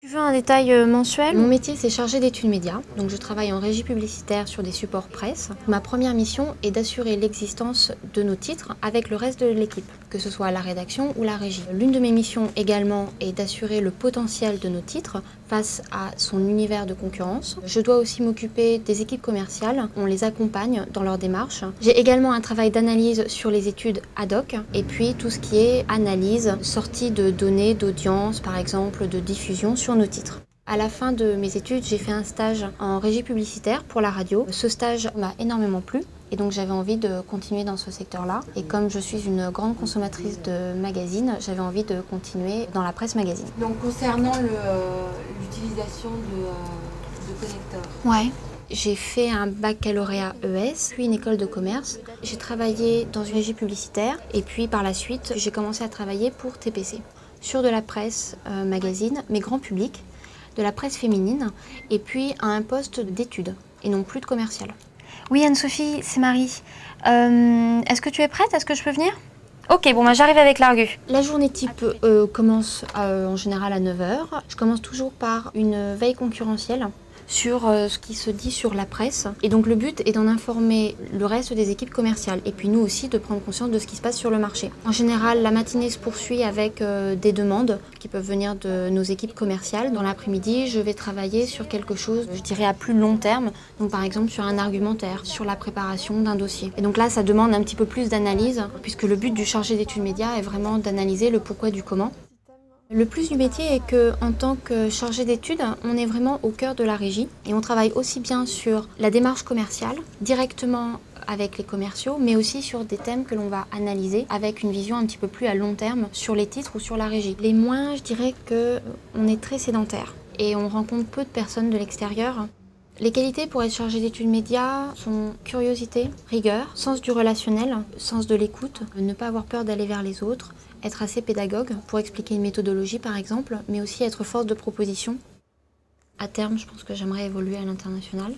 Tu veux un détail mensuel? Mon métier, c'est chargé d'études médias. Donc je travaille en régie publicitaire sur des supports presse. Ma première mission est d'assurer l'existence de nos titres avec le reste de l'équipe, que ce soit la rédaction ou la régie. L'une de mes missions également est d'assurer le potentiel de nos titres face à son univers de concurrence. Je dois aussi m'occuper des équipes commerciales. On les accompagne dans leur démarche. J'ai également un travail d'analyse sur les études ad hoc et puis tout ce qui est analyse, sortie de données d'audience, par exemple, de diffusion sur nos titres. À la fin de mes études, j'ai fait un stage en régie publicitaire pour la radio. Ce stage m'a énormément plu et donc j'avais envie de continuer dans ce secteur-là. Et comme je suis une grande consommatrice de magazines, j'avais envie de continuer dans la presse magazine. Donc concernant l'utilisation de connecteurs. Ouais. J'ai fait un baccalauréat ES, puis une école de commerce. J'ai travaillé dans une régie publicitaire et puis par la suite, j'ai commencé à travailler pour TPC. Sur de la presse magazine, mais grand public, de la presse féminine, et puis à un poste d'études, et non plus de commercial. Oui, Anne-Sophie, c'est Marie. Est-ce que tu es prête? Est-ce que je peux venir? Ok, bon, j'arrive avec l'Argu. La journée type commence en général à 9 h. Je commence toujours par une veille concurrentielle sur ce qui se dit sur la presse. Et donc le but est d'en informer le reste des équipes commerciales et puis nous aussi de prendre conscience de ce qui se passe sur le marché. En général, la matinée se poursuit avec des demandes qui peuvent venir de nos équipes commerciales. Dans l'après-midi, je vais travailler sur quelque chose, je dirais à plus long terme, donc par exemple sur un argumentaire, sur la préparation d'un dossier. Et donc là, ça demande un petit peu plus d'analyse puisque le but du chargé d'études médias est vraiment d'analyser le pourquoi du comment. Le plus du métier est qu'en tant que chargé d'études, on est vraiment au cœur de la régie et on travaille aussi bien sur la démarche commerciale, directement avec les commerciaux, mais aussi sur des thèmes que l'on va analyser avec une vision un petit peu plus à long terme sur les titres ou sur la régie. Les moins, je dirais qu'on est très sédentaire et on rencontre peu de personnes de l'extérieur. Les qualités pour être chargé d'études médias sont curiosité, rigueur, sens du relationnel, sens de l'écoute, ne pas avoir peur d'aller vers les autres, être assez pédagogue pour expliquer une méthodologie par exemple, mais aussi être force de proposition. À terme, je pense que j'aimerais évoluer à l'international.